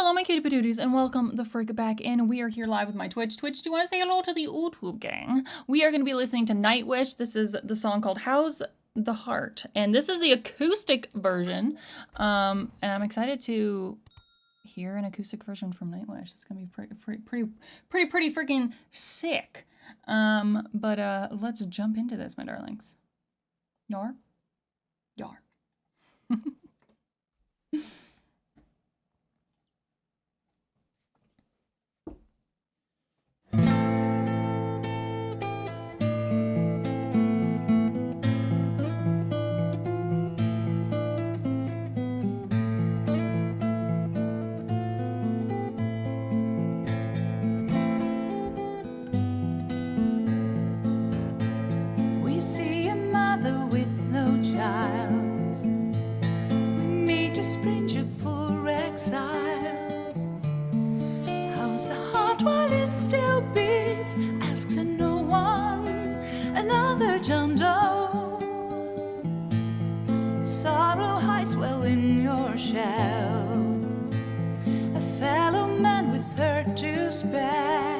Hello, my cutie patooties, and welcome the frick back in. We are here live with my Twitch. Twitch, do you want to say hello to the YouTube gang? We are going to be listening to Nightwish. This is the song called How's the Heart, and this is the acoustic version. And I'm excited to hear an acoustic version from Nightwish. It's going to be pretty freaking sick. But let's jump into this, my darlings. Yar? Yar. See a mother with no child, meet a stranger, poor exiled. How's the heart while it still beats? Asks and no one, another John Doe. Sorrow hides well in your shell, a fellow man with her to spare.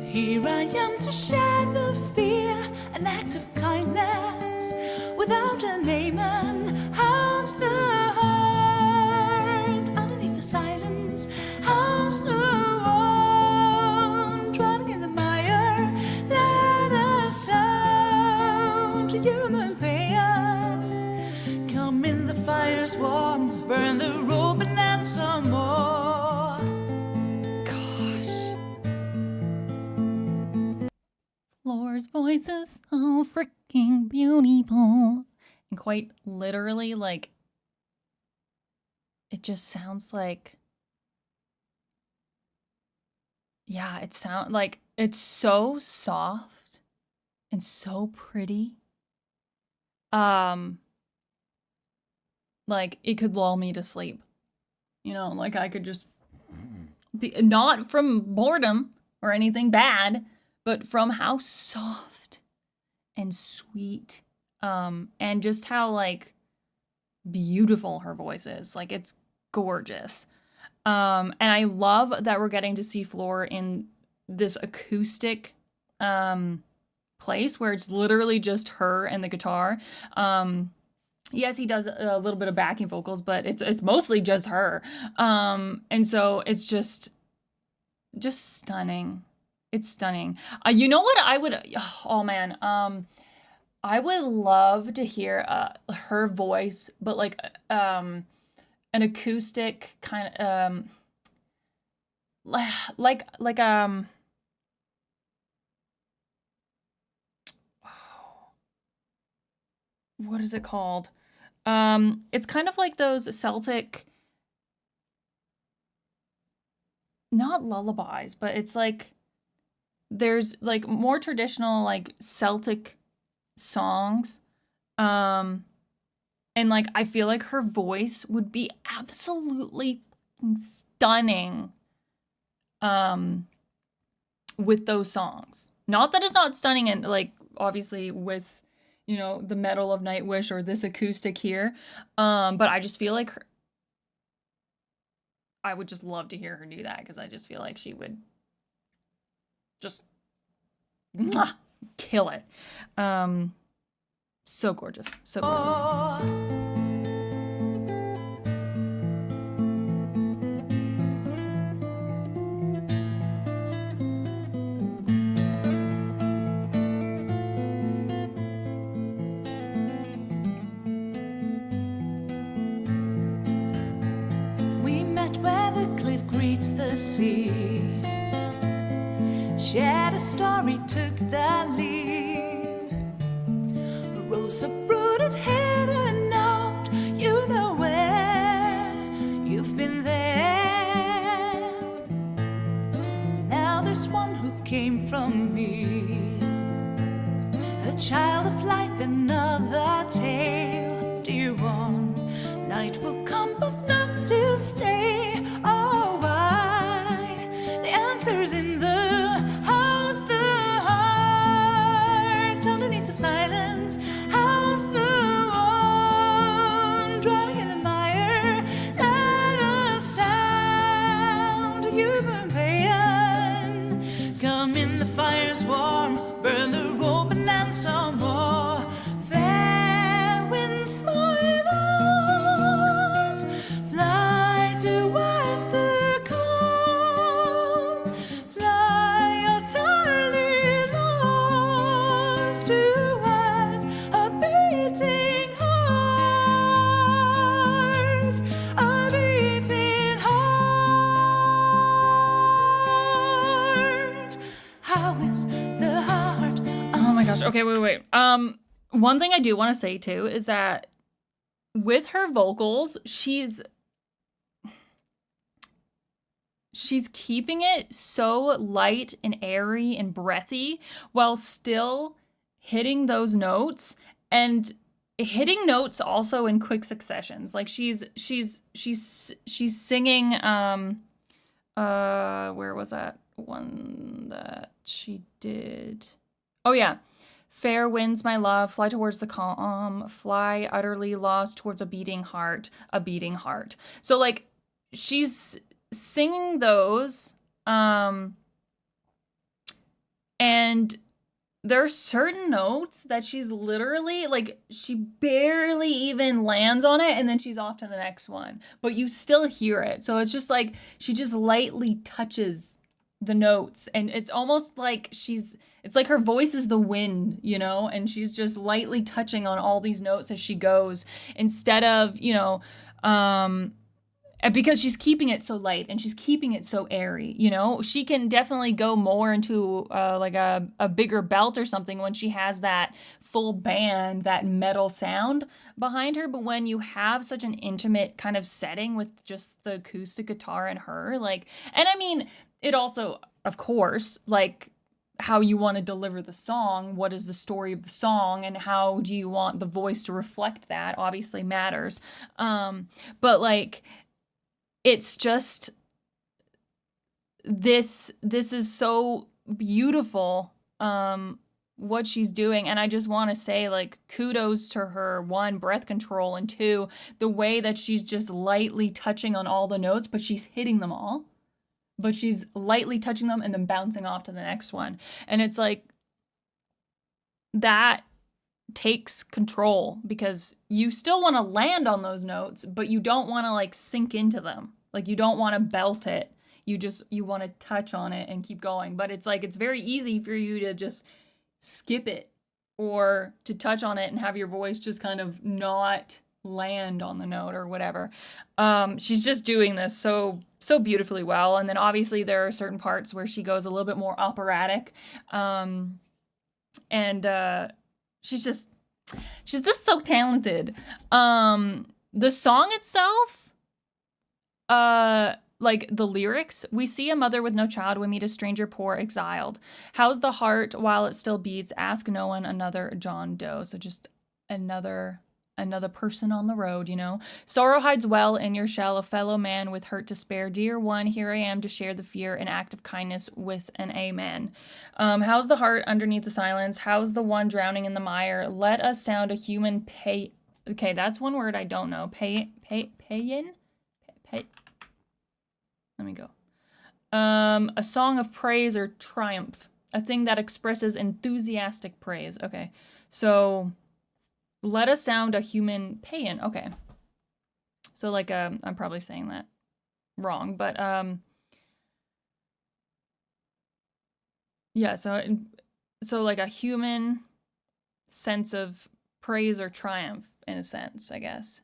Here I am to share the fear, an act of kindness without a name. And how's the heart underneath the silence? How's the one drowning in the mire? Let us out to human pain. Come in, the fire's warm, burn the rope and add some more. Floor's voice is so freaking beautiful. And quite literally, like, it just sounds like, yeah, it sounds like it's so soft and so pretty. Like, it could lull me to sleep. You know, like I could just be, not from boredom or anything bad, but from how soft and sweet, and just how, like, beautiful her voice is. Like, it's gorgeous. And I love that we're getting to see Floor in this acoustic place where it's literally just her and the guitar. Yes, he does a little bit of backing vocals, but it's mostly just her. And so it's just stunning. It's stunning. You know what I would, oh man, I would love to hear her voice, but like an acoustic kind of, like what is it called? It's kind of like those Celtic, not lullabies, but it's like, there's like more traditional like Celtic songs. And like I feel like her voice would be absolutely stunning with those songs. Not that it's not stunning, and like obviously with, you know, the metal of Nightwish or this acoustic here. But I just feel like I would just love to hear her do that, because I just feel like she would just kill it. So gorgeous. So gorgeous. We met where the cliff greets the sea, shared a story, took the lead. A rose uprooted, hidden out, you know where, you've been there. Now there's one who came from me, a child of light, another tale. Dear one, night will come but not to stay. Oh, why? The answer's in the how's the heart underneath the silence. How's the one drowning in the mire? Let us out. gosh. Okay, wait. One thing I do want to say too is that with her vocals, she's keeping it so light and airy and breathy while still hitting those notes, and hitting notes also in quick successions. Like she's singing where was that one that she did? Oh yeah. Fair winds, my love, fly towards the calm, fly utterly lost towards a beating heart, a beating heart. So like she's singing those, and there are certain notes that she's literally like, she barely even lands on it, and then she's off to the next one, but you still hear it. So it's just like she just lightly touches the notes, and it's almost like it's like her voice is the wind, you know, and she's just lightly touching on all these notes as she goes, instead of, you know, because she's keeping it so light and she's keeping it so airy, you know. She can definitely go more into like a bigger belt or something when she has that full band, that metal sound behind her. But when you have such an intimate kind of setting with just the acoustic guitar and her, like, and I mean, it also, of course, like how you want to deliver the song, what is the story of the song, and how do you want the voice to reflect that, obviously matters. But like, it's just, this is so beautiful, what she's doing. And I just want to say, like, kudos to her, one, breath control, and two, the way that she's just lightly touching on all the notes, but she's hitting them all. But she's lightly touching them and then bouncing off to the next one. And it's like, that takes control, because you still want to land on those notes, but you don't want to like sink into them. Like, you don't want to belt it. You want to touch on it and keep going. But it's like, it's very easy for you to just skip it, or to touch on it and have your voice just kind of not land on the note or whatever. She's just doing this so beautifully well. And then obviously there are certain parts where she goes a little bit more operatic. She's just so talented. The song itself, like the lyrics, we see a mother with no child, we meet a stranger poor, exiled. How's the heart while it still beats? Ask no one, another John Doe. So just another person on the road, you know. Sorrow hides well in your shell, a fellow man with hurt to spare. Dear one, here I am to share the fear, an act of kindness with an amen. How's the heart underneath the silence? How's the one drowning in the mire? Let us sound a human okay, that's one word I don't know. Paean? Let me go. A song of praise or triumph. A thing that expresses enthusiastic praise. Okay, so let us sound a human paean. Okay. So like, I'm probably saying that wrong, but yeah, so like a human sense of praise or triumph, in a sense, I guess.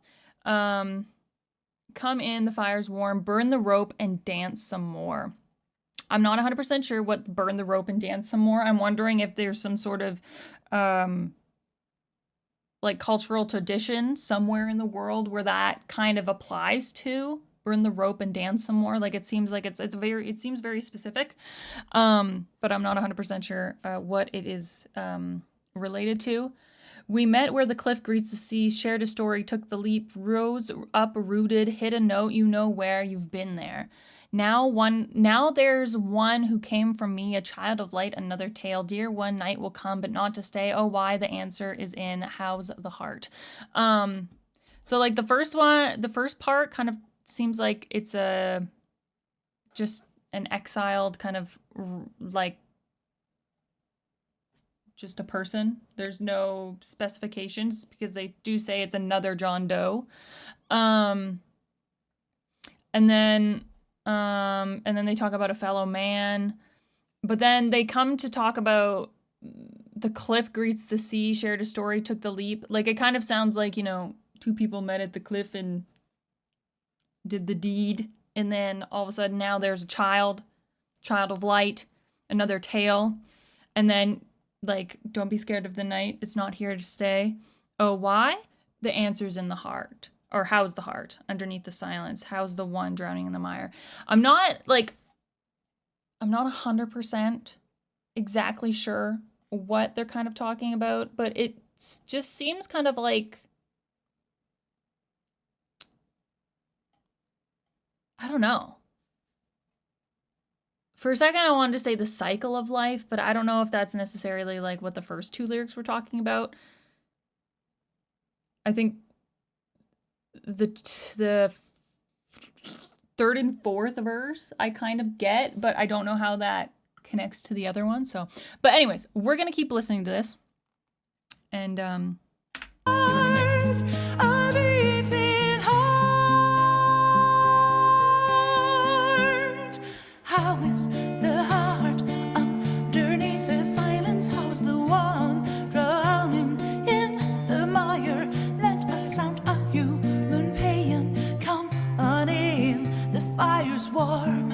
Come in, the fire's warm, burn the rope and dance some more. I'm not 100% sure what burn the rope and dance some more. I'm wondering if there's some sort of like cultural tradition somewhere in the world where that kind of applies to burn the rope and dance some more. Like, it seems like it seems very specific. But I'm not 100% sure what it is related to. We met where the cliff greets the sea, shared a story, took the leap, rose up, rooted, hit a note, you know where, you've been there. Now there's one who came from me, a child of light, another tale. Dear one, night will come, but not to stay. Oh, why? The answer is in How's the Heart. So like the first part kind of seems like it's just an exiled kind of like just a person. There's no specifications because they do say it's another John Doe. And then they talk about a fellow man, but then they come to talk about the cliff greets the sea, shared a story, took the leap. Like, it kind of sounds like, you know, two people met at the cliff and did the deed. And then all of a sudden now there's a child of light, another tale. And then like, don't be scared of the night. It's not here to stay. Oh, why? The answer's in the heart. Or how's the heart underneath the silence? How's the one drowning in the mire? I'm not 100% exactly sure what they're kind of talking about, but it just seems kind of like, I don't know. For a second, I wanted to say the cycle of life, but I don't know if that's necessarily like what the first two lyrics were talking about. I think the third and fourth verse I kind of get, but I don't know how that connects to the other one. So, but anyways, we're gonna keep listening to this, and see what it makes us. A beating heart. How is the heart underneath the silence? How's the one drowning in the mire? Let a sound, a human pain, come on in. The fire's warm.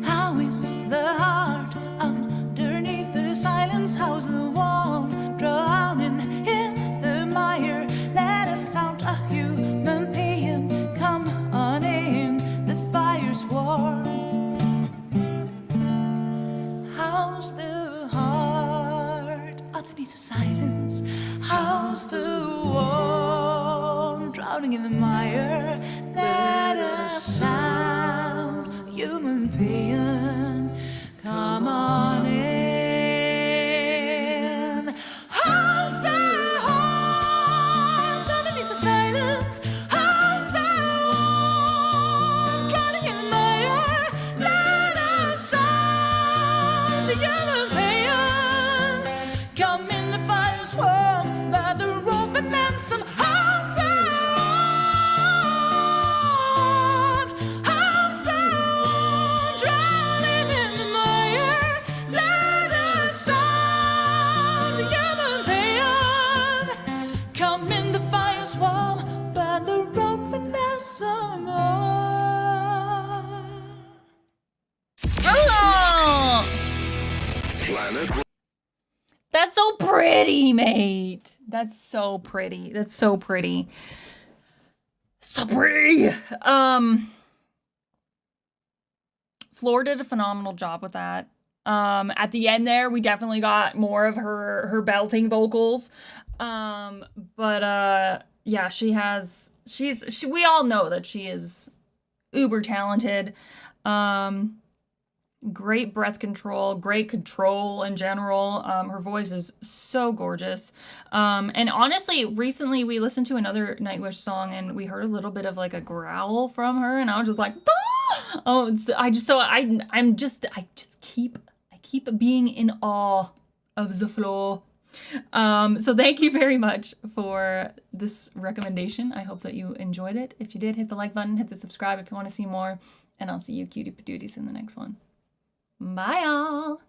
How is the heart underneath the silence? How's the one drowning in the mire? Let us sound, a human pain, come on in. The fire's warm. How's the heart underneath the silence? How's the one drowning in the mire? Let us sound, human pain, come on in. How's the heart underneath the silence? How's the one drowning in the mire? Let us sound, human pain, come in. The fire's warm by the rope and ransom. How's the heart? How's the one drowning in the mire? Let us sound, human pain, come in. The fire's warm by the rope and ransom. Oh! Planet That's so pretty, mate. That's so pretty. That's so pretty. So pretty. Floor did a phenomenal job with that. At the end there, we definitely got more of her belting vocals. Yeah, we all know that she is uber talented. Great breath control, great control in general. Her voice is so gorgeous. And honestly, recently we listened to another Nightwish song and we heard a little bit of like a growl from her, and I was just like, ah! I keep being in awe of the floor. So thank you very much for this recommendation. I hope that you enjoyed it. If you did, hit the like button, hit the subscribe if you want to see more, and I'll see you cutie patooties in the next one. Bye, y'all.